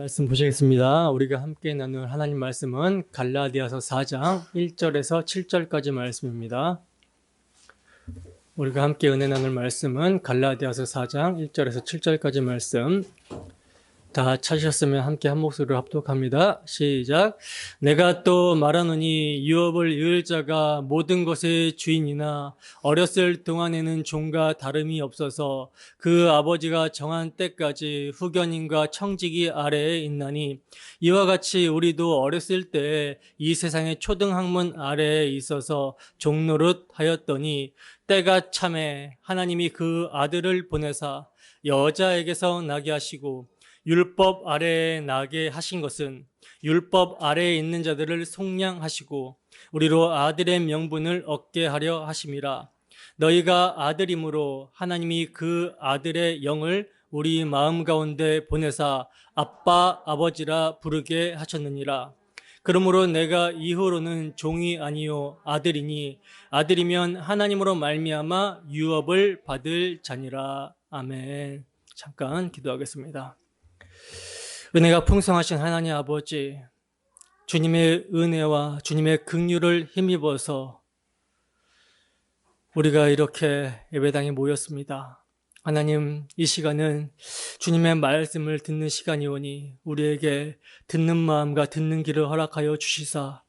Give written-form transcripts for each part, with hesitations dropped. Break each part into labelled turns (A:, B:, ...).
A: 말씀 보시겠습니다. 우리가 함께 나눌 하나님 말씀은 갈라디아서 4장 1절에서 7절까지 말씀입니다. 우리가 함께 은혜 나눌 말씀은 갈라디아서 4장 1절에서 7절까지 말씀. 다 찾으셨으면 함께 한 목소리로 합독합니다. 시작. 내가 또 말하노니 유업을 이을 자가 모든 것의 주인이나 어렸을 동안에는 종과 다름이 없어서 그 아버지가 정한 때까지 후견인과 청지기 아래에 있나니 이와 같이 우리도 어렸을 때 이 세상의 초등학문 아래에 있어서 종노릇 하였더니 때가 참에 하나님이 그 아들을 보내사 여자에게서 나게 하시고 율법 아래에 나게 하신 것은 율법 아래에 있는 자들을 속량하시고 우리로 아들의 명분을 얻게 하려 하심이라. 너희가 아들이므로 하나님이 그 아들의 영을 우리 마음 가운데 보내사 아빠 아버지라 부르게 하셨느니라. 그러므로 내가 이후로는 종이 아니요 아들이니 아들이면 하나님으로 말미암아 유업을 받을 자니라. 아멘. 잠깐 기도하겠습니다. 은혜가 풍성하신 하나님 아버지, 주님의 은혜와 주님의 긍휼을 힘입어서 우리가 이렇게 예배당에 모였습니다. 하나님, 이 시간은 주님의 말씀을 듣는 시간이오니 우리에게 듣는 마음과 듣는 길을 허락하여 주시사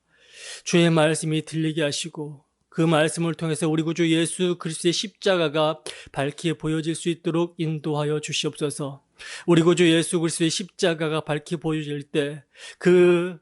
A: 주의 말씀이 들리게 하시고 그 말씀을 통해서 우리 구주 예수 그리스도의 십자가가 밝히 보여질 수 있도록 인도하여 주시옵소서. 우리 구주 예수 그리스도의 십자가가 밝히 보여질 때 그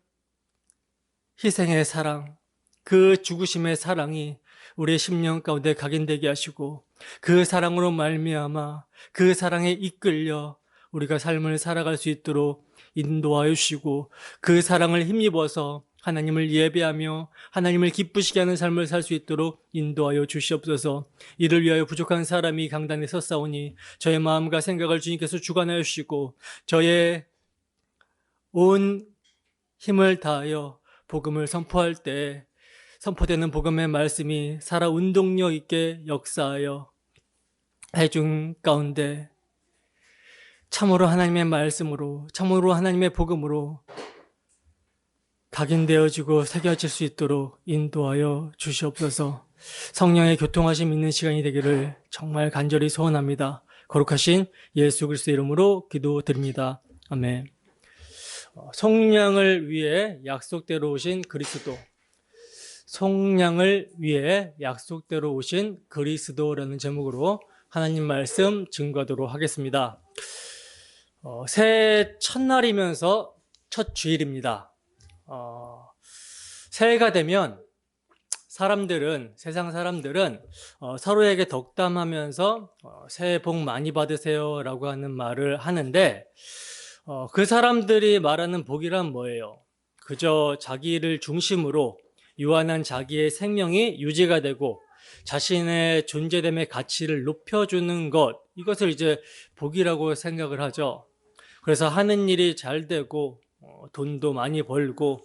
A: 희생의 사랑, 그 죽으심의 사랑이 우리의 심령 가운데 각인되게 하시고 그 사랑으로 말미암아 그 사랑에 이끌려 우리가 삶을 살아갈 수 있도록 인도하여 주시고 그 사랑을 힘입어서 하나님을 예배하며 하나님을 기쁘시게 하는 삶을 살 수 있도록 인도하여 주시옵소서. 이를 위하여 부족한 사람이 강단에 섰사오니 저의 마음과 생각을 주님께서 주관하여 주시고 저의 온 힘을 다하여 복음을 선포할 때 선포되는 복음의 말씀이 살아 운동력 있게 역사하여 대중 가운데 참으로 하나님의 말씀으로 참으로 하나님의 복음으로 각인되어지고 새겨질 수 있도록 인도하여 주시옵소서. 성령의 교통하심 있는 시간이 되기를 정말 간절히 소원합니다. 거룩하신 예수 그리스도의 이름으로 기도드립니다. 아멘. 속량을 위해 약속대로 오신 그리스도. 속량을 위해 약속대로 오신 그리스도라는 제목으로 하나님 말씀 증거하도록 하겠습니다. 새해 첫날이면서 첫 주일입니다. 새해가 되면 세상 사람들은 서로에게 덕담하면서 새해 복 많이 받으세요 라고 하는 말을 하는데 그 사람들이 말하는 복이란 뭐예요? 그저 자기를 중심으로 유한한 자기의 생명이 유지가 되고 자신의 존재됨의 가치를 높여주는 것, 이것을 이제 복이라고 생각을 하죠. 그래서 하는 일이 잘 되고 돈도 많이 벌고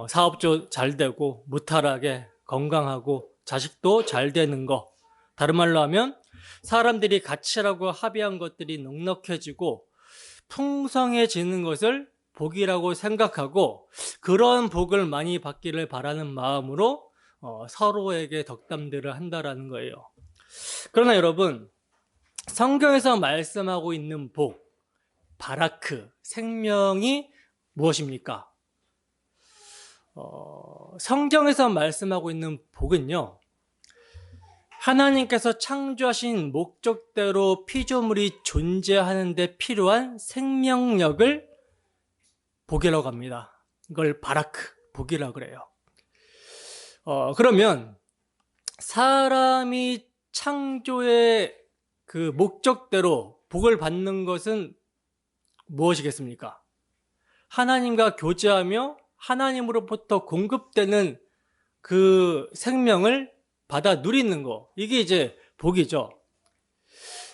A: 사업도 잘 되고 무탈하게 건강하고 자식도 잘 되는 거, 다른 말로 하면 사람들이 가치라고 합의한 것들이 넉넉해지고 풍성해지는 것을 복이라고 생각하고 그런 복을 많이 받기를 바라는 마음으로 서로에게 덕담들을 한다라는 거예요. 그러나 여러분, 성경에서 말씀하고 있는 복, 바라크, 생명이 무엇입니까? 성경에서 말씀하고 있는 복은요, 하나님께서 창조하신 목적대로 피조물이 존재하는 데 필요한 생명력을 복이라고 합니다. 이걸 바라크, 복이라고 그래요. 그러면 사람이 창조의 그 목적대로 복을 받는 것은 무엇이겠습니까? 하나님과 교제하며 하나님으로부터 공급되는 그 생명을 받아 누리는 거, 이게 이제 복이죠.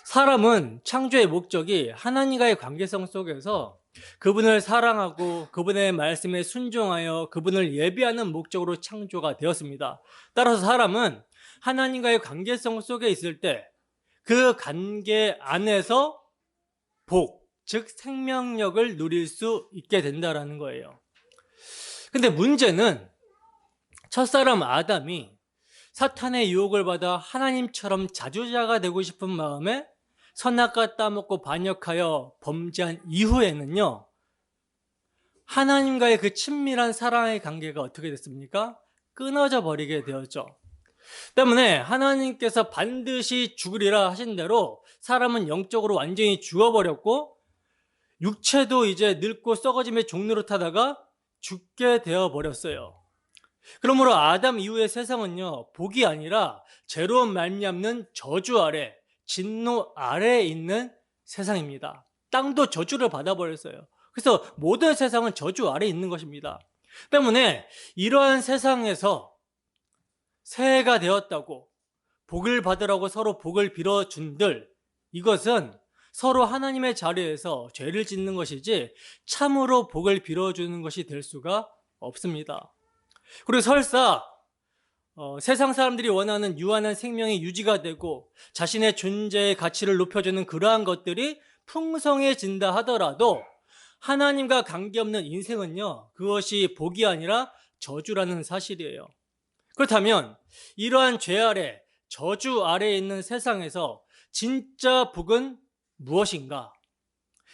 A: 사람은 창조의 목적이 하나님과의 관계성 속에서 그분을 사랑하고 그분의 말씀에 순종하여 그분을 예배하는 목적으로 창조가 되었습니다. 따라서 사람은 하나님과의 관계성 속에 있을 때 그 관계 안에서 복, 즉 생명력을 누릴 수 있게 된다라는 거예요. 근데 문제는 첫사람 아담이 사탄의 유혹을 받아 하나님처럼 자주자가 되고 싶은 마음에 선악과 따먹고 반역하여 범죄한 이후에는요, 하나님과의 그 친밀한 사랑의 관계가 어떻게 됐습니까? 끊어져 버리게 되었죠. 때문에 하나님께서 반드시 죽으리라 하신 대로 사람은 영적으로 완전히 죽어버렸고, 육체도 이제 늙고 썩어짐의 종로를 타다가 죽게 되어 버렸어요. 그러므로 아담 이후의 세상은요, 복이 아니라 죄로 말미암는 저주 아래, 진노 아래에 있는 세상입니다. 땅도 저주를 받아버렸어요. 그래서 모든 세상은 저주 아래에 있는 것입니다. 때문에 이러한 세상에서 새해가 되었다고 복을 받으라고 서로 복을 빌어준들, 이것은 서로 하나님의 자리에서 죄를 짓는 것이지 참으로 복을 빌어주는 것이 될 수가 없습니다. 그리고 설사 세상 사람들이 원하는 유한한 생명이 유지가 되고 자신의 존재의 가치를 높여주는 그러한 것들이 풍성해진다 하더라도 하나님과 관계없는 인생은요, 그것이 복이 아니라 저주라는 사실이에요. 그렇다면 이러한 죄 아래, 저주 아래에 있는 세상에서 진짜 복은 무엇인가?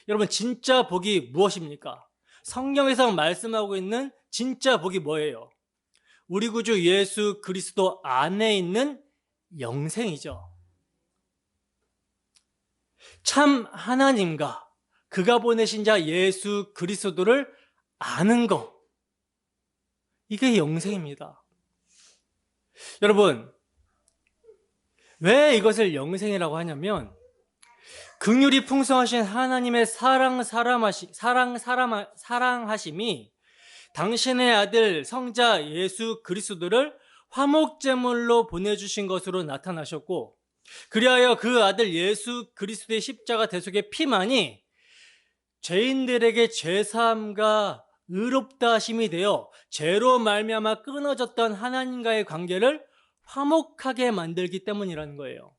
A: 여러분, 진짜 복이 무엇입니까? 성경에서 말씀하고 있는 진짜 복이 뭐예요? 우리 구주 예수 그리스도 안에 있는 영생이죠. 참 하나님과 그가 보내신 자 예수 그리스도를 아는 것, 이게 영생입니다. 여러분, 왜 이것을 영생이라고 하냐면 긍휼이 풍성하신 하나님의 사랑하심이 당신의 아들 성자 예수 그리스도를 화목제물로 보내주신 것으로 나타나셨고, 그리하여 그 아들 예수 그리스도의 십자가 대속의 피만이 죄인들에게 죄사함과 의롭다 하심이 되어 죄로 말미암아 끊어졌던 하나님과의 관계를 화목하게 만들기 때문이라는 거예요.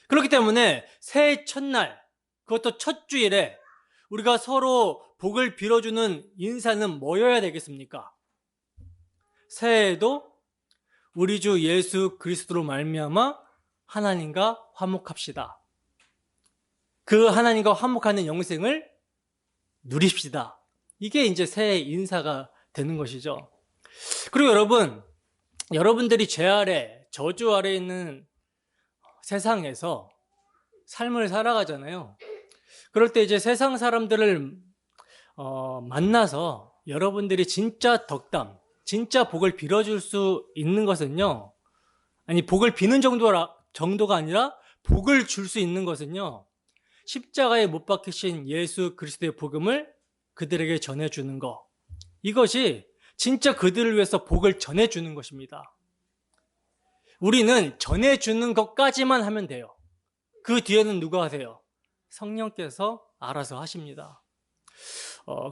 A: 그렇기 때문에 새해 첫날, 그것도 첫 주일에 우리가 서로 복을 빌어주는 인사는 뭐여야 되겠습니까? 새해에도 우리 주 예수 그리스도로 말미암아 하나님과 화목합시다. 그 하나님과 화목하는 영생을 누립시다. 이게 이제 새해 인사가 되는 것이죠. 그리고 여러분들이 죄 아래, 저주 아래 있는 세상에서 삶을 살아가잖아요. 그럴 때 이제 세상 사람들을 만나서 여러분들이 진짜 덕담, 진짜 복을 빌어줄 수 있는 것은요, 아니 복을 비는 정도가 아니라 복을 줄 수 있는 것은요, 십자가에 못 박히신 예수 그리스도의 복음을 그들에게 전해주는 것, 이것이 진짜 그들을 위해서 복을 전해주는 것입니다. 우리는 전해주는 것까지만 하면 돼요. 그 뒤에는 누가 하세요? 성령께서 알아서 하십니다.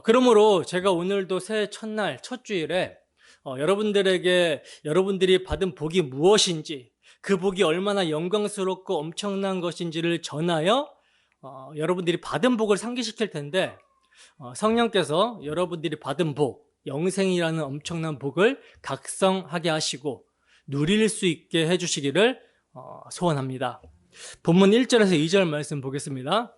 A: 그러므로 제가 오늘도 새해 첫날, 첫 주일에 여러분들이 받은 복이 무엇인지, 그 복이 얼마나 영광스럽고 엄청난 것인지를 전하여 여러분들이 받은 복을 상기시킬 텐데, 성령께서 여러분들이 받은 복, 영생이라는 엄청난 복을 각성하게 하시고 누릴 수 있게 해주시기를 소원합니다. 본문 1절에서 2절 말씀 보겠습니다.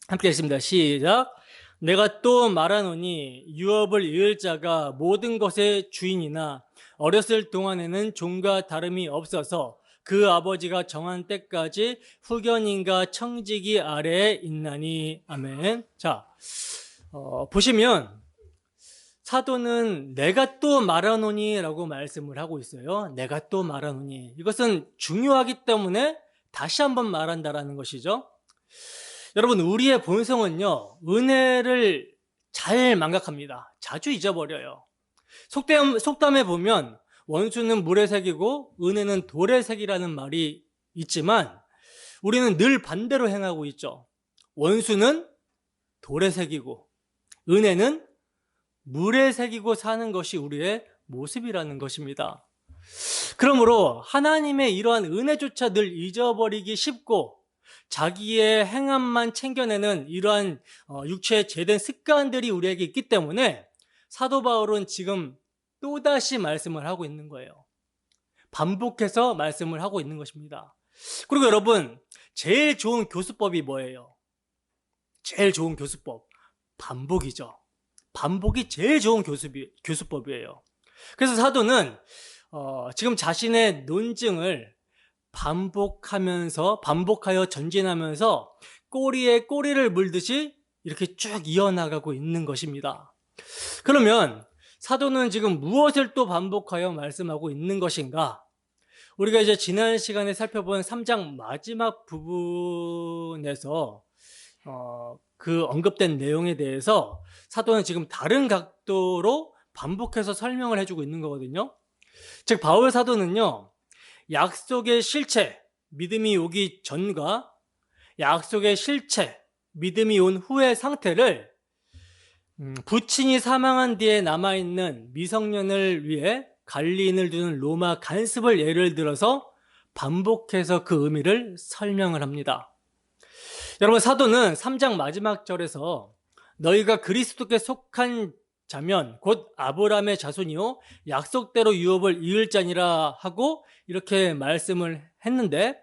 A: 함께 읽습니다. 시작. 내가 또 말하노니 유업을 이을 자가 모든 것의 주인이나 어렸을 동안에는 종과 다름이 없어서 그 아버지가 정한 때까지 후견인과 청지기 아래에 있나니. 아멘. 자, 보시면 사도는 내가 또 말하노니 라고 말씀을 하고 있어요. 내가 또 말하노니. 이것은 중요하기 때문에 다시 한번 말한다라는 것이죠. 여러분, 우리의 본성은요, 은혜를 잘 망각합니다. 자주 잊어버려요. 속담에 보면 원수는 물의 색이고 은혜는 돌의 색이라는 말이 있지만 우리는 늘 반대로 행하고 있죠. 원수는 돌의 색이고 은혜는 물의 색이고 사는 것이 우리의 모습이라는 것입니다. 그러므로 하나님의 이러한 은혜조차 늘 잊어버리기 쉽고 자기의 행함만 챙겨내는 이러한 육체의 죄된 습관들이 우리에게 있기 때문에 사도 바울은 지금 또다시 말씀을 하고 있는 거예요. 반복해서 말씀을 하고 있는 것입니다. 그리고 여러분, 제일 좋은 교수법이 뭐예요? 제일 좋은 교수법, 반복이죠. 반복이 제일 좋은 교수법이에요. 그래서 사도는 지금 자신의 논증을 반복하여 전진하면서 꼬리에 꼬리를 물듯이 이렇게 쭉 이어나가고 있는 것입니다. 그러면 사도는 지금 무엇을 또 반복하여 말씀하고 있는 것인가? 우리가 이제 지난 시간에 살펴본 3장 마지막 부분에서 그 언급된 내용에 대해서 사도는 지금 다른 각도로 반복해서 설명을 해주고 있는 거거든요. 즉 바울 사도는요, 약속의 실체, 믿음이 오기 전과 약속의 실체, 믿음이 온 후의 상태를 부친이 사망한 뒤에 남아있는 미성년을 위해 관리인을 두는 로마 간습을 예를 들어서 반복해서 그 의미를 설명을 합니다. 여러분, 사도는 3장 마지막 절에서 너희가 그리스도께 속한 자면 곧 아브라함의 자손이요 약속대로 유업을 이을 자니라 하고 이렇게 말씀을 했는데,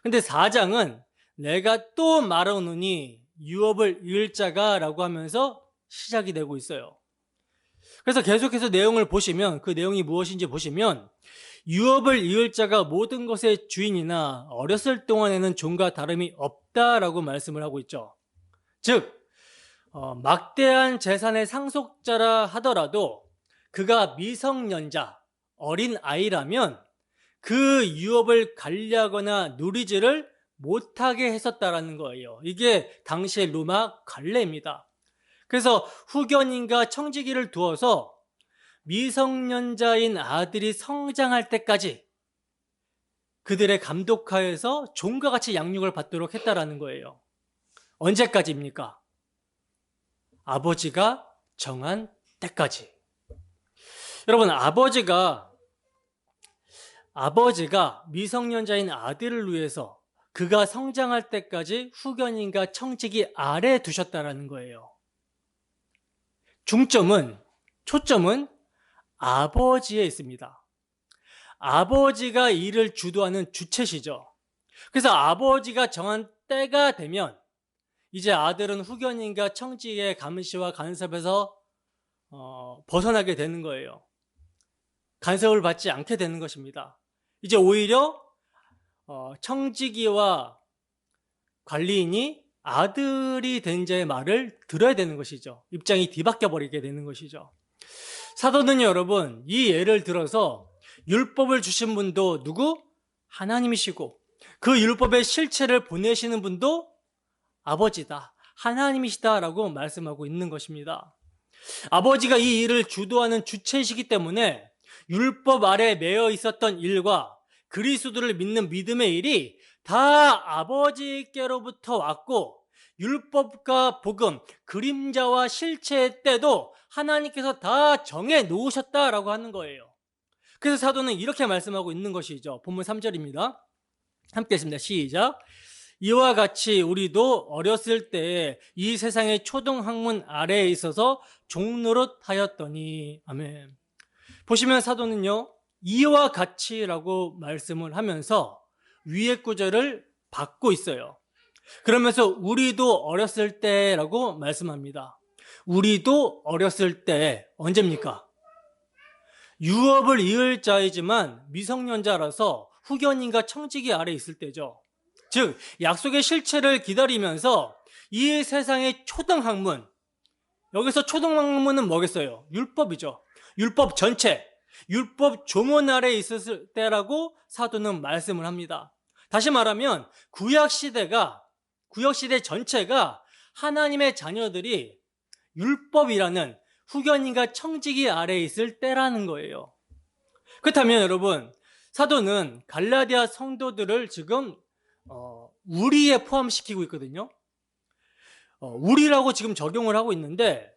A: 근데 4장은 내가 또 말하노니 유업을 이을 자가 라고 하면서 시작이 되고 있어요. 그래서 계속해서 내용을 보시면, 그 내용이 무엇인지 보시면 유업을 이을 자가 모든 것의 주인이나 어렸을 동안에는 종과 다름이 없다라고 말씀을 하고 있죠. 즉 막대한 재산의 상속자라 하더라도 그가 미성년자, 어린 아이라면 그 유업을 관리하거나 누리지를 못하게 했었다라는 거예요. 이게 당시의 로마 관례입니다. 그래서 후견인과 청지기를 두어서 미성년자인 아들이 성장할 때까지 그들의 감독하에서 종과 같이 양육을 받도록 했다라는 거예요. 언제까지입니까? 아버지가 정한 때까지. 여러분, 아버지가 미성년자인 아들을 위해서 그가 성장할 때까지 후견인과 청지기 아래에 두셨다라는 거예요. 초점은 아버지에 있습니다. 아버지가 이를 주도하는 주체시죠. 그래서 아버지가 정한 때가 되면 이제 아들은 후견인과 청지기의 감시와 간섭에서 벗어나게 되는 거예요. 간섭을 받지 않게 되는 것입니다. 이제 오히려 청지기와 관리인이 아들이 된 자의 말을 들어야 되는 것이죠. 입장이 뒤바뀌어 버리게 되는 것이죠. 사도는요, 여러분, 이 예를 들어서 율법을 주신 분도 누구? 하나님이시고 그 율법의 실체를 보내시는 분도 아버지다, 하나님이시다라고 말씀하고 있는 것입니다. 아버지가 이 일을 주도하는 주체이시기 때문에 율법 아래 매여 있었던 일과 그리스도를 믿는 믿음의 일이 다 아버지께로부터 왔고, 율법과 복음, 그림자와 실체의 때도 하나님께서 다 정해 놓으셨다라고 하는 거예요. 그래서 사도는 이렇게 말씀하고 있는 것이죠. 본문 3절입니다. 함께 했습니다. 시작. 이와 같이 우리도 어렸을 때 이 세상의 초등학문 아래에 있어서 종노릇 하였더니. 아멘. 보시면 사도는요, 이와 같이라고 말씀을 하면서 위의 구절을 받고 있어요. 그러면서 우리도 어렸을 때라고 말씀합니다. 우리도 어렸을 때, 언제입니까? 유업을 이을 자이지만 미성년자라서 후견인과 청지기 아래 있을 때죠. 즉 약속의 실체를 기다리면서 이 세상의 초등학문, 여기서 초등학문은 뭐겠어요? 율법이죠. 율법 전체, 율법 조문 아래에 있었을 때라고 사도는 말씀을 합니다. 다시 말하면 구약시대 전체가 하나님의 자녀들이 율법이라는 후견인과 청지기 아래에 있을 때라는 거예요. 그렇다면 여러분, 사도는 갈라디아 성도들을 지금 우리에 포함시키고 있거든요. 우리라고 지금 적용을 하고 있는데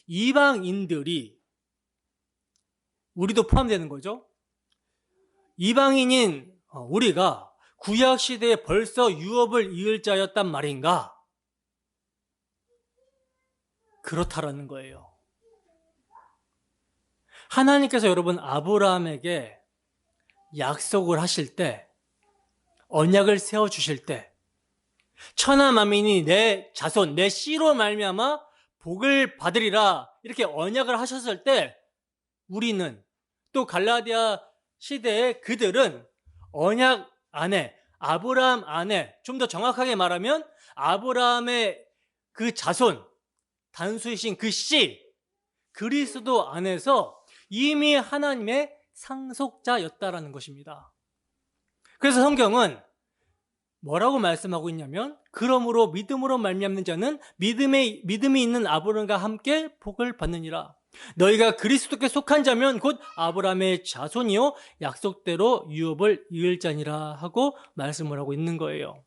A: 이방인들이, 우리도 포함되는 거죠. 이방인인 우리가 구약 시대에 벌써 유업을 이을 자였단 말인가? 그렇다라는 거예요. 하나님께서 여러분 아브라함에게 약속을 하실 때, 언약을 세워주실 때, 천하 만민이 내 자손, 내 씨로 말미암아 복을 받으리라 이렇게 언약을 하셨을 때, 우리는 또 갈라디아 시대의 그들은 언약 안에, 아브라함 안에, 좀 더 정확하게 말하면 아브라함의 그 자손, 단수이신 그 씨, 그리스도 안에서 이미 하나님의 상속자였다라는 것입니다. 그래서 성경은 뭐라고 말씀하고 있냐면, 그러므로 믿음으로 말미암는 자는 믿음이 있는 아브라함과 함께 복을 받느니라. 너희가 그리스도께 속한 자면 곧 아브라함의 자손이요 약속대로 유업을 이을 자니라 하고 말씀을 하고 있는 거예요.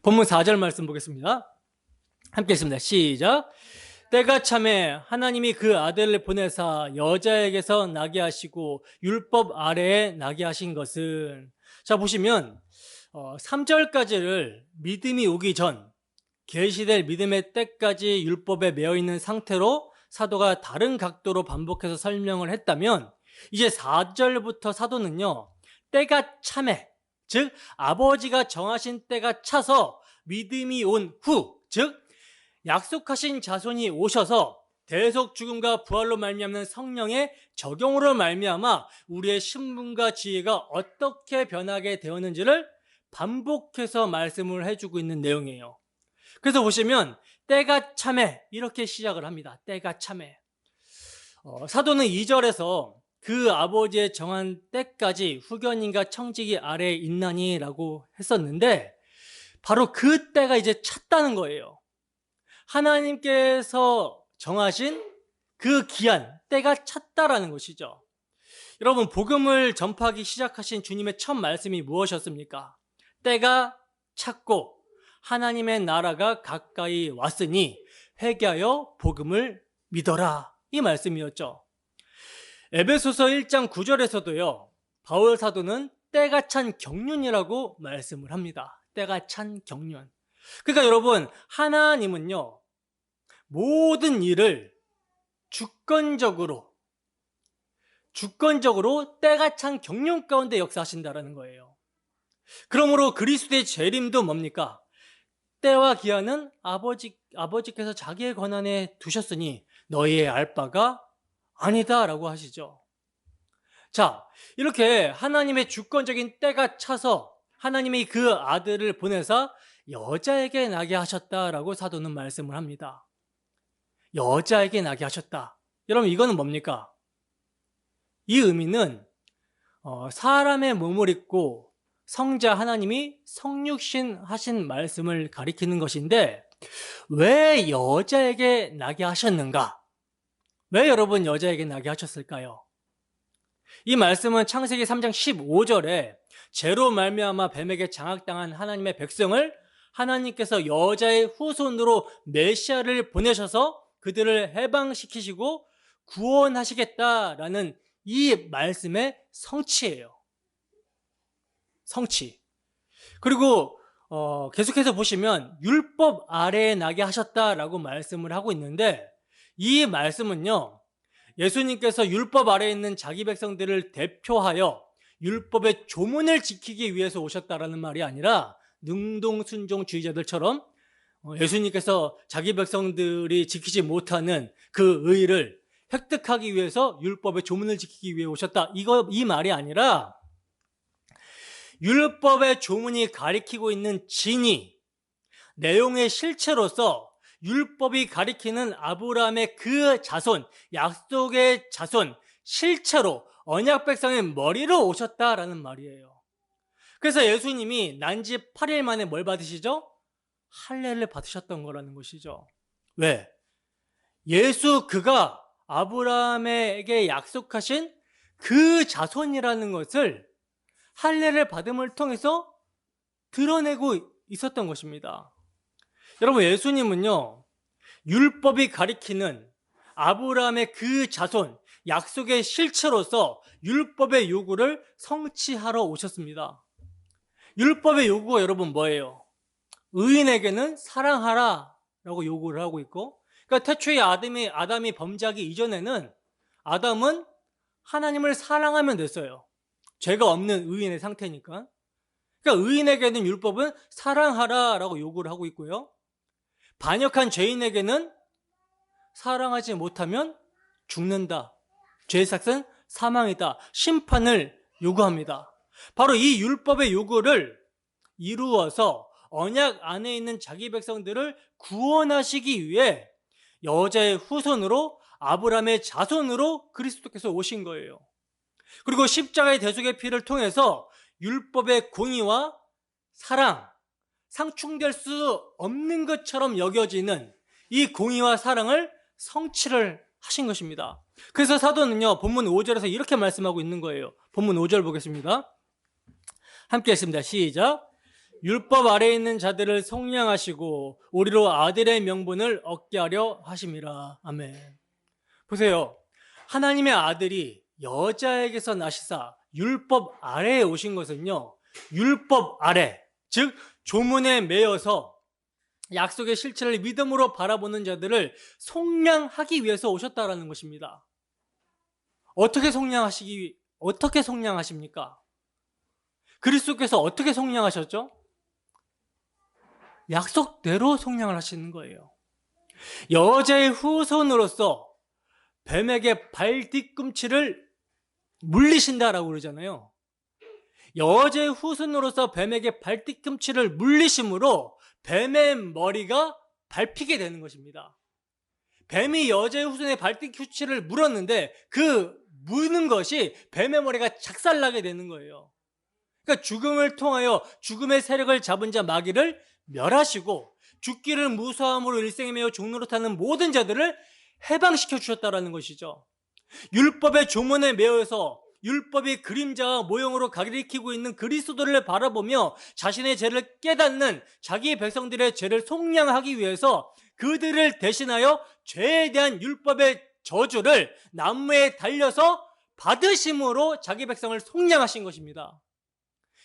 A: 본문 4절 말씀 보겠습니다. 함께 읽습니다. 시작. 때가 참에 하나님이 그 아들을 보내사 여자에게서 나게 하시고 율법 아래에 나게 하신 것은, 자 보시면 3절까지를 믿음이 오기 전, 계시될 믿음의 때까지 율법에 매여 있는 상태로 사도가 다른 각도로 반복해서 설명을 했다면, 이제 4절부터 사도는요, 때가 참에, 즉 아버지가 정하신 때가 차서 믿음이 온 후, 즉 약속하신 자손이 오셔서 대속 죽음과 부활로 말미암는 성령의 적용으로 말미암아 우리의 신분과 지혜가 어떻게 변하게 되었는지를 반복해서 말씀을 해주고 있는 내용이에요. 그래서 보시면 때가 참에 이렇게 시작을 합니다. 때가 참에. 사도는 2절에서 그 아버지의 정한 때까지 후견인과 청지기 아래에 있나니 라고 했었는데, 바로 그 때가 이제 찼다는 거예요. 하나님께서 정하신 그 기한, 때가 찼다라는 것이죠. 여러분, 복음을 전파하기 시작하신 주님의 첫 말씀이 무엇이었습니까? 때가 찼고 하나님의 나라가 가까이 왔으니 회개하여 복음을 믿어라, 이 말씀이었죠. 에베소서 1장 9절에서도요, 바울 사도는 때가 찬 경륜이라고 말씀을 합니다. 때가 찬 경륜. 그러니까 여러분, 하나님은요, 모든 일을 주권적으로 때가 찬 경륜 가운데 역사하신다라는 거예요. 그러므로 그리스도의 재림도 뭡니까? 때와 기한은 아버지께서 자기의 권한에 두셨으니 너희의 알 바가 아니다 라고 하시죠. 자, 이렇게 하나님의 주권적인 때가 차서 하나님이 그 아들을 보내사 여자에게 나게 하셨다라고 사도는 말씀을 합니다. 여자에게 나게 하셨다. 여러분, 이거는 뭡니까? 이 의미는 사람의 몸을 입고 성자 하나님이 성육신 하신 말씀을 가리키는 것인데, 왜 여자에게 나게 하셨는가? 왜 여러분 여자에게 나게 하셨을까요? 이 말씀은 창세기 3장 15절에 죄로 말미암아 뱀에게 장악당한 하나님의 백성을 하나님께서 여자의 후손으로 메시아를 보내셔서 그들을 해방시키시고 구원하시겠다라는 이 말씀의 성취예요. 성취. 그리고 계속해서 보시면 율법 아래에 나게 하셨다라고 말씀을 하고 있는데, 이 말씀은요, 예수님께서 율법 아래에 있는 자기 백성들을 대표하여 율법의 조문을 지키기 위해서 오셨다라는 말이 아니라, 능동순종주의자들처럼 예수님께서 자기 백성들이 지키지 못하는 그 의를 획득하기 위해서 율법의 조문을 지키기 위해 오셨다, 이 말이 아니라, 율법의 조문이 가리키고 있는 진이, 내용의 실체로서 율법이 가리키는 아브라함의 그 자손, 약속의 자손, 실체로 언약 백성의 머리로 오셨다라는 말이에요. 그래서 예수님이 난지 8일 만에 뭘 받으시죠? 할례를 받으셨던 거라는 것이죠. 왜? 그가 아브라함에게 약속하신 그 자손이라는 것을 할례를 받음을 통해서 드러내고 있었던 것입니다. 여러분, 예수님은요, 율법이 가리키는 아브라함의 그 자손, 약속의 실체로서 율법의 요구를 성취하러 오셨습니다. 율법의 요구가 여러분 뭐예요? 의인에게는 사랑하라 라고 요구를 하고 있고, 그러니까 태초에 아담이 범죄하기 이전에는 아담은 하나님을 사랑하면 됐어요. 죄가 없는 의인의 상태니까. 그러니까 의인에게는 율법은 사랑하라 라고 요구를 하고 있고요. 반역한 죄인에게는 사랑하지 못하면 죽는다. 죄의 삭은 사망이다. 심판을 요구합니다. 바로 이 율법의 요구를 이루어서 언약 안에 있는 자기 백성들을 구원하시기 위해 여자의 후손으로 아브라함의 자손으로 그리스도께서 오신 거예요. 그리고 십자가의 대속의 피를 통해서 율법의 공의와 사랑, 상충될 수 없는 것처럼 여겨지는 이 공의와 사랑을 성취를 하신 것입니다. 그래서 사도는요, 본문 5절에서 이렇게 말씀하고 있는 거예요. 본문 5절 보겠습니다. 함께 했습니다. 시작. 율법 아래에 있는 자들을 속량하시고 우리로 아들의 명분을 얻게 하려 하심이라. 아멘. 보세요. 하나님의 아들이 여자에게서 나시사 율법 아래에 오신 것은요, 율법 아래, 즉 조문에 매여서 약속의 실체를 믿음으로 바라보는 자들을 속량하기 위해서 오셨다라는 것입니다. 어떻게 속량하십니까? 그리스도께서 어떻게 속량하셨죠? 약속대로 속량을 하시는 거예요. 여자의 후손으로서 뱀에게 발 뒤꿈치를 물리신다라고 그러잖아요. 여자의 후손으로서 뱀에게 발 뒤꿈치를 물리심으로 뱀의 머리가 밟히게 되는 것입니다. 뱀이 여자의 후손의 발 뒤꿈치를 물었는데 그 무는 것이 뱀의 머리가 작살나게 되는 거예요. 그러니까 죽음을 통하여 죽음의 세력을 잡은 자 마귀를 멸하시고 죽기를 무서함으로 일생에 매여 종노릇하는 모든 자들을 해방시켜 주셨다라는 것이죠. 율법의 조문에 매여서 율법이 그림자와 모형으로 가리키고 있는 그리스도를 바라보며 자신의 죄를 깨닫는 자기 백성들의 죄를 속량하기 위해서 그들을 대신하여 죄에 대한 율법의 저주를 나무에 달려서 받으심으로 자기 백성을 속량하신 것입니다.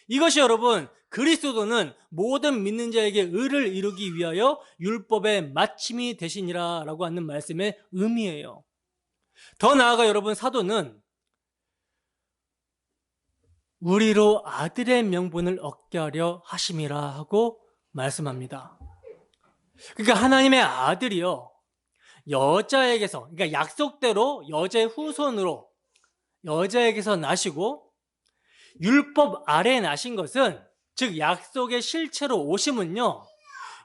A: 이것이 여러분, 그리스도는 모든 믿는 자에게 의를 이루기 위하여 율법의 마침이 되시니라 라고 하는 말씀의 의미예요. 더 나아가 여러분, 사도는 우리로 아들의 명분을 얻게 하려 하심이라 하고 말씀합니다. 그러니까 하나님의 아들이요, 여자에게서, 그러니까 약속대로 여자의 후손으로 여자에게서 나시고 율법 아래에 나신 것은, 즉 약속의 실체로 오심은요,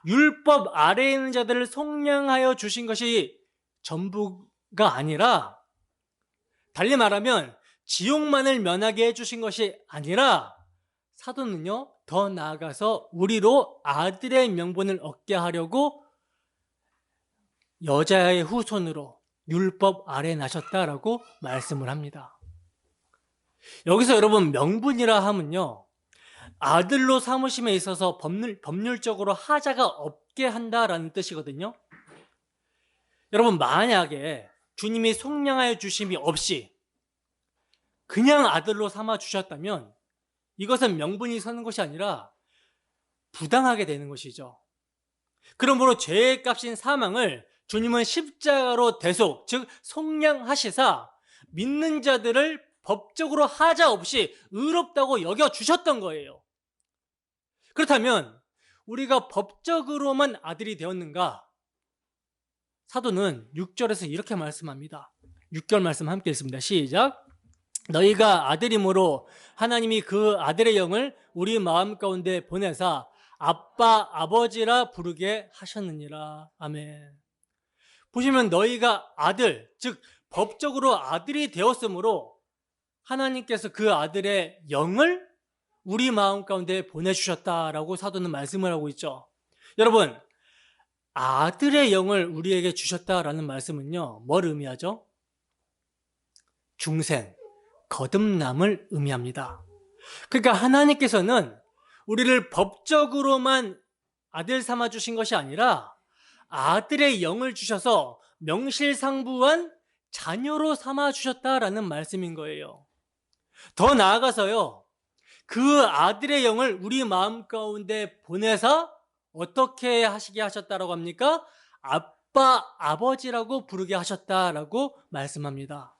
A: 율법 아래에 있는 자들을 속량하여 주신 것이 전부가 아니라, 달리 말하면 지옥만을 면하게 해주신 것이 아니라, 사도는요 더 나아가서 우리로 아들의 명분을 얻게 하려고 여자의 후손으로 율법 아래에 나셨다라고 말씀을 합니다. 여기서 여러분, 명분이라 하면요, 아들로 삼으심에 있어서 법률적으로 하자가 없게 한다라는 뜻이거든요. 여러분, 만약에 주님이 속량하여 주심이 없이 그냥 아들로 삼아 주셨다면 이것은 명분이 서는 것이 아니라 부당하게 되는 것이죠. 그러므로 죄의 값인 사망을 주님은 십자가로 대속, 즉 속량하시사 믿는 자들을 법적으로 하자 없이 의롭다고 여겨주셨던 거예요. 그렇다면 우리가 법적으로만 아들이 되었는가? 사도는 6절에서 이렇게 말씀합니다. 6절 말씀 함께 읽습니다. 시작. 너희가 아들이므로 하나님이 그 아들의 영을 우리 마음 가운데 보내사 아빠 아버지라 부르게 하셨느니라. 아멘. 보시면 너희가 아들, 즉 법적으로 아들이 되었으므로 하나님께서 그 아들의 영을 우리 마음 가운데 보내주셨다라고 사도는 말씀을 하고 있죠. 여러분, 아들의 영을 우리에게 주셨다라는 말씀은요, 뭘 의미하죠? 중생, 거듭남을 의미합니다. 그러니까 하나님께서는 우리를 법적으로만 아들 삼아 주신 것이 아니라 아들의 영을 주셔서 명실상부한 자녀로 삼아 주셨다라는 말씀인 거예요. 더 나아가서요, 그 아들의 영을 우리 마음 가운데 보내사 어떻게 하시게 하셨다라고 합니까? 아빠, 아버지라고 부르게 하셨다라고 말씀합니다.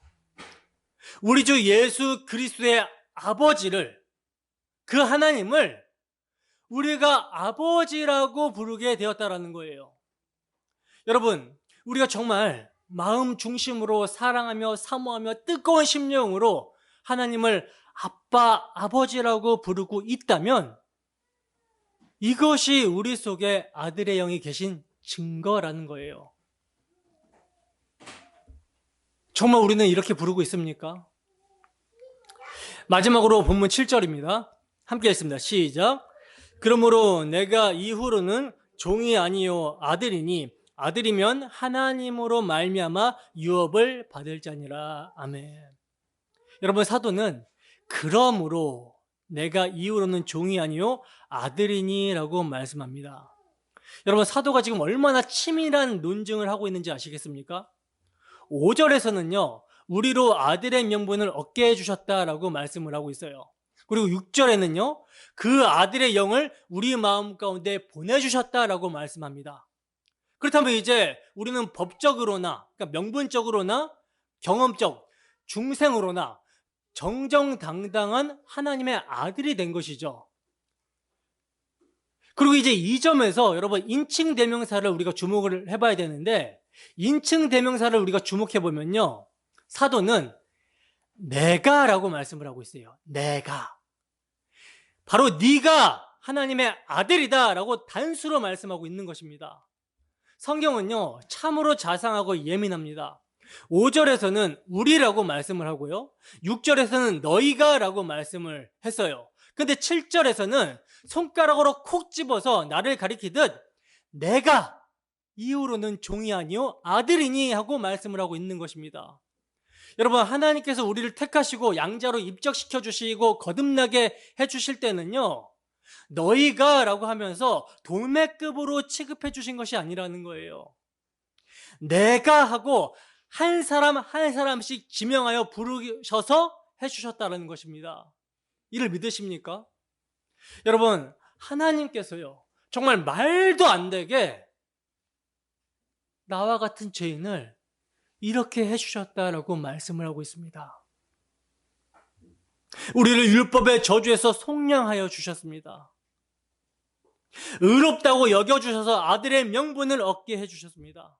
A: 우리 주 예수 그리스도의 아버지를, 그 하나님을 우리가 아버지라고 부르게 되었다라는 거예요. 여러분, 우리가 정말 마음 중심으로 사랑하며 사모하며 뜨거운 심령으로 하나님을 아빠, 아버지라고 부르고 있다면 이것이 우리 속에 아들의 영이 계신 증거라는 거예요. 정말 우리는 이렇게 부르고 있습니까? 마지막으로 본문 7절입니다. 함께 읽습니다. 시작. 그러므로 내가 이후로는 종이 아니요 아들이니 아들이면 하나님으로 말미암아 유업을 받을 자니라. 아멘. 여러분, 사도는 그러므로 내가 이후로는 종이 아니요 아들이니 라고 말씀합니다. 여러분, 사도가 지금 얼마나 치밀한 논증을 하고 있는지 아시겠습니까? 5절에서는요 우리로 아들의 명분을 얻게 해주셨다라고 말씀을 하고 있어요. 그리고 6절에는요 그 아들의 영을 우리 마음 가운데 보내주셨다라고 말씀합니다. 그렇다면 이제 우리는 법적으로나, 그러니까 명분적으로나 경험적, 중생으로나 정정당당한 하나님의 아들이 된 것이죠. 그리고 이제 이 점에서 여러분 인칭 대명사를 우리가 주목을 해봐야 되는데, 인칭 대명사를 우리가 주목해 보면요 사도는 내가라고 말씀을 하고 있어요. 내가, 바로 네가 하나님의 아들이다 라고 단수로 말씀하고 있는 것입니다. 성경은요 참으로 자상하고 예민합니다. 5절에서는 우리라고 말씀을 하고요 6절에서는 너희가 라고 말씀을 했어요. 근데 7절에서는 손가락으로 콕 집어서 나를 가리키듯 내가 이후로는 종이 아니요 아들이니 하고 말씀을 하고 있는 것입니다. 여러분, 하나님께서 우리를 택하시고 양자로 입적시켜 주시고 거듭나게 해주실 때는요 너희가 라고 하면서 동맥급으로 취급해 주신 것이 아니라는 거예요. 내가 하고 한 사람 한 사람씩 지명하여 부르셔서 해주셨다는 것입니다. 이를 믿으십니까? 여러분, 하나님께서요 정말 말도 안 되게 나와 같은 죄인을 이렇게 해주셨다라고 말씀을 하고 있습니다. 우리를 율법의 저주에서 속량하여 주셨습니다. 의롭다고 여겨주셔서 아들의 명분을 얻게 해주셨습니다.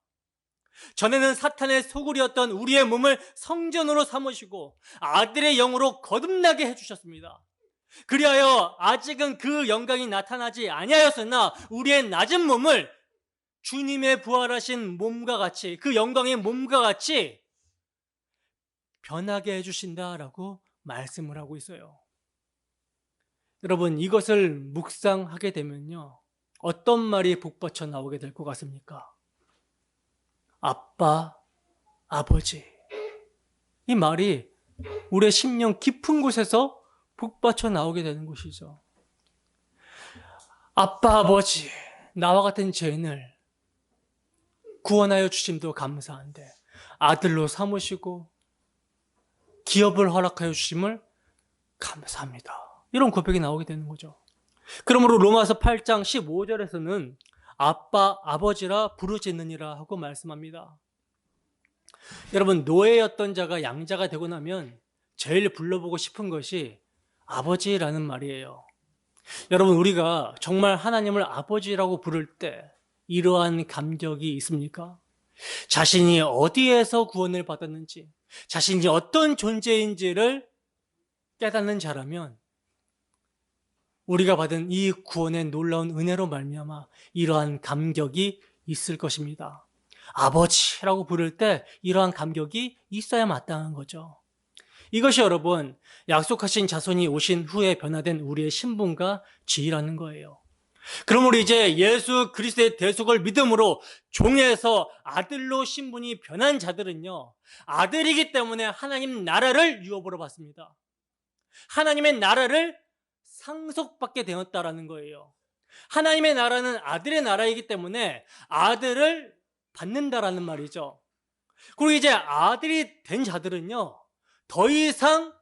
A: 전에는 사탄의 소굴이었던 우리의 몸을 성전으로 삼으시고 아들의 영으로 거듭나게 해주셨습니다. 그리하여 아직은 그 영광이 나타나지 아니하였으나 우리의 낮은 몸을 주님의 부활하신 몸과 같이, 그 영광의 몸과 같이 변하게 해주신다라고 말씀을 하고 있어요. 여러분, 이것을 묵상하게 되면요 어떤 말이 복받쳐 나오게 될 것 같습니까? 아빠, 아버지. 이 말이 우리의 심령 깊은 곳에서 복받쳐 나오게 되는 것이죠. 아빠, 아버지, 나와 같은 죄인을 구원하여 주심도 감사한데 아들로 삼으시고 기업을 허락하여 주심을 감사합니다. 이런 고백이 나오게 되는 거죠. 그러므로 로마서 8장 15절에서는 아빠, 아버지라 부르짖느니라 하고 말씀합니다. 여러분, 노예였던 자가 양자가 되고 나면 제일 불러보고 싶은 것이 아버지라는 말이에요. 여러분, 우리가 정말 하나님을 아버지라고 부를 때 이러한 감격이 있습니까? 자신이 어디에서 구원을 받았는지, 자신이 어떤 존재인지를 깨닫는 자라면 우리가 받은 이 구원의 놀라운 은혜로 말미암아 이러한 감격이 있을 것입니다. 아버지라고 부를 때 이러한 감격이 있어야 마땅한 거죠. 이것이 여러분 약속하신 자손이 오신 후에 변화된 우리의 신분과 지위라는 거예요. 그러므로 이제 예수 그리스도의 대속을 믿음으로 종에서 아들로 신분이 변한 자들은요 아들이기 때문에 하나님 나라를 유업으로 받습니다. 하나님의 나라를 상속받게 되었다라는 거예요. 하나님의 나라는 아들의 나라이기 때문에 아들을 받는다라는 말이죠. 그리고 이제 아들이 된 자들은요 더 이상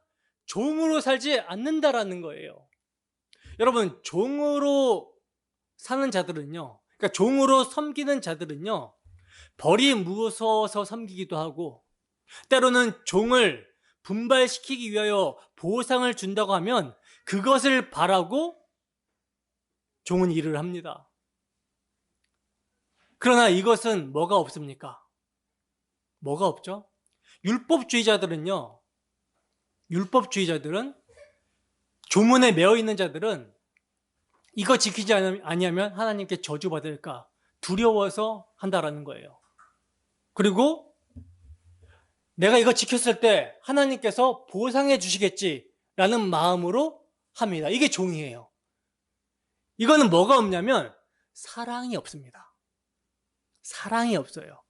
A: 종으로 살지 않는다라는 거예요. 여러분, 종으로 사는 자들은요, 그러니까 종으로 섬기는 자들은요, 벌이 무서워서 섬기기도 하고, 때로는 종을 분발시키기 위하여 보상을 준다고 하면 그것을 바라고 종은 일을 합니다. 그러나 이것은 뭐가 없습니까? 뭐가 없죠? 율법주의자들은 조문에 매어 있는 자들은 이거 지키지 아니하면 하나님께 저주받을까 두려워서 한다라는 거예요. 그리고 내가 이거 지켰을 때 하나님께서 보상해 주시겠지라는 마음으로 합니다. 이게 종이에요. 이거는 뭐가 없냐면 사랑이 없습니다. 사랑이 없어요.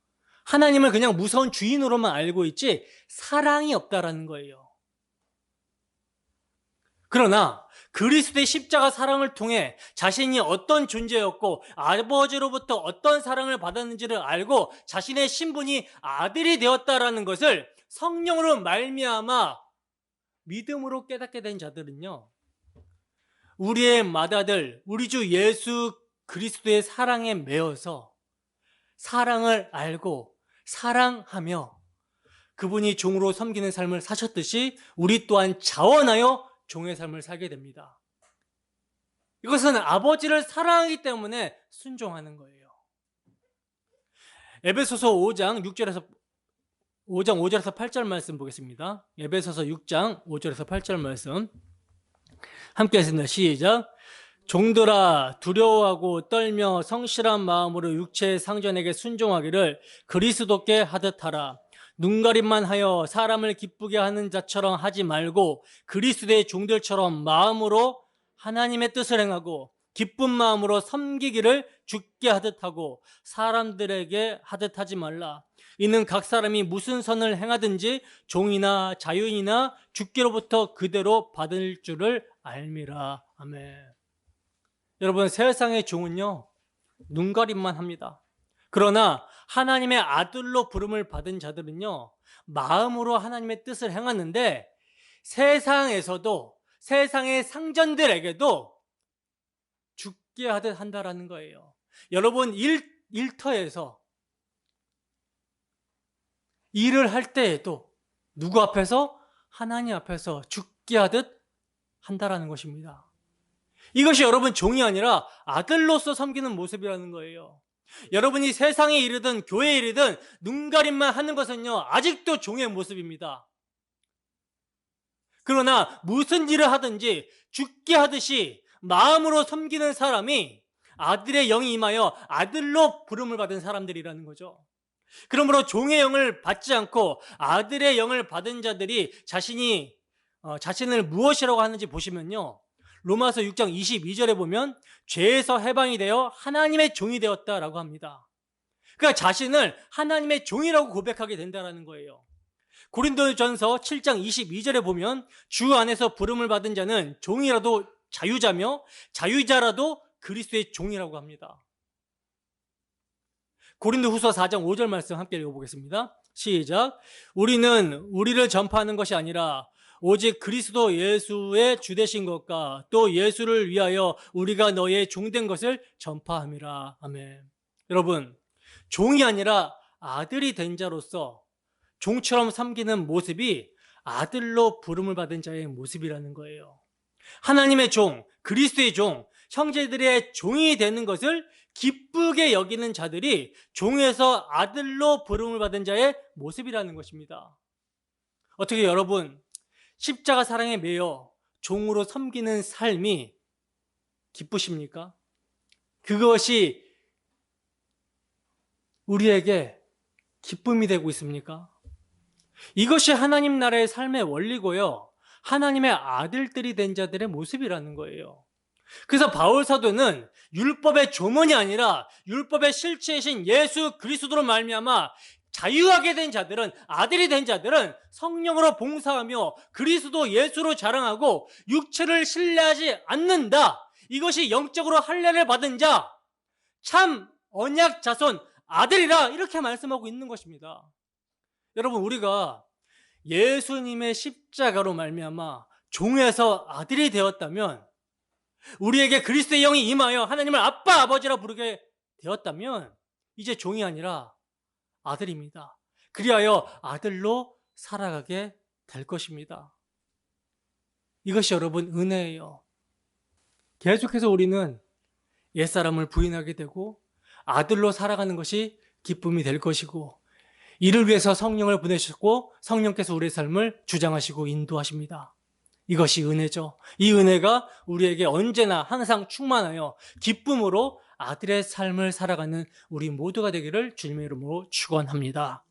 A: 하나님을 그냥 무서운 주인으로만 알고 있지 사랑이 없다라는 거예요. 그러나 그리스도의 십자가 사랑을 통해 자신이 어떤 존재였고 아버지로부터 어떤 사랑을 받았는지를 알고 자신의 신분이 아들이 되었다라는 것을 성령으로 말미암아 믿음으로 깨닫게 된 자들은요, 우리의 맏아들 우리 주 예수 그리스도의 사랑에 매여서 사랑을 알고 사랑하며 그분이 종으로 섬기는 삶을 사셨듯이 우리 또한 자원하여 종의 삶을 살게 됩니다. 이것은 아버지를 사랑하기 때문에 순종하는 거예요. 에베소서 5장 5절에서 8절 말씀 보겠습니다. 에베소서 6장 5절에서 8절 말씀 함께 하겠습니다. 시작. 종들아, 두려워하고 떨며 성실한 마음으로 육체의 상전에게 순종하기를 그리스도께 하듯 하라. 눈가림만 하여 사람을 기쁘게 하는 자처럼 하지 말고 그리스도의 종들처럼 마음으로 하나님의 뜻을 행하고 기쁜 마음으로 섬기기를 주께 하듯 하고 사람들에게 하듯 하지 말라. 이는 각 사람이 무슨 선을 행하든지 종이나 자유인이나 주께로부터 그대로 받을 줄을 알미라. 아멘. 여러분, 세상의 종은요, 눈가림만 합니다. 그러나 하나님의 아들로 부름을 받은 자들은요, 마음으로 하나님의 뜻을 행하는데 세상에서도 세상의 상전들에게도 죽게 하듯 한다라는 거예요. 여러분, 일터에서 일을 할 때에도 누구 앞에서? 하나님 앞에서 죽게 하듯 한다라는 것입니다. 이것이 여러분 종이 아니라 아들로서 섬기는 모습이라는 거예요. 여러분이 세상에 이르든 교회에 이르든 눈가림만 하는 것은요, 아직도 종의 모습입니다. 그러나 무슨 일을 하든지 죽게 하듯이 마음으로 섬기는 사람이 아들의 영이 임하여 아들로 부름을 받은 사람들이라는 거죠. 그러므로 종의 영을 받지 않고 아들의 영을 받은 자들이 자신을 무엇이라고 하는지 보시면요, 로마서 6장 22절에 보면 죄에서 해방이 되어 하나님의 종이 되었다라고 합니다. 그러니까 자신을 하나님의 종이라고 고백하게 된다는 거예요. 고린도전서 7장 22절에 보면 주 안에서 부름을 받은 자는 종이라도 자유자며 자유자라도 그리스도의 종이라고 합니다. 고린도후서 4장 5절 말씀 함께 읽어보겠습니다. 시작. 우리는 우리를 전파하는 것이 아니라 오직 그리스도 예수의 주되신 것과 또 예수를 위하여 우리가 너의 종된 것을 전파함이라. 아멘. 여러분, 종이 아니라 아들이 된 자로서 종처럼 섬기는 모습이 아들로 부름을 받은 자의 모습이라는 거예요. 하나님의 종, 그리스도의 종, 형제들의 종이 되는 것을 기쁘게 여기는 자들이 종에서 아들로 부름을 받은 자의 모습이라는 것입니다. 어떻게 여러분, 십자가 사랑에 매여 종으로 섬기는 삶이 기쁘십니까? 그것이 우리에게 기쁨이 되고 있습니까? 이것이 하나님 나라의 삶의 원리고요, 하나님의 아들들이 된 자들의 모습이라는 거예요. 그래서 바울 사도는 율법의 조문이 아니라 율법의 실체이신 예수 그리스도로 말미암아 자유하게 된 자들은, 아들이 된 자들은 성령으로 봉사하며 그리스도 예수로 자랑하고 육체를 신뢰하지 않는다. 이것이 영적으로 할례를 받은 자, 참 언약 자손 아들이라, 이렇게 말씀하고 있는 것입니다. 여러분, 우리가 예수님의 십자가로 말미암아 종에서 아들이 되었다면 우리에게 그리스도의 영이 임하여 하나님을 아빠, 아버지라 부르게 되었다면 이제 종이 아니라 아들입니다. 그리하여 아들로 살아가게 될 것입니다. 이것이 여러분 은혜예요. 계속해서 우리는 옛사람을 부인하게 되고 아들로 살아가는 것이 기쁨이 될 것이고, 이를 위해서 성령을 보내셨고 성령께서 우리의 삶을 주장하시고 인도하십니다. 이것이 은혜죠. 이 은혜가 우리에게 언제나 항상 충만하여 기쁨으로 아들의 삶을 살아가는 우리 모두가 되기를 주님의 이름으로 축원합니다.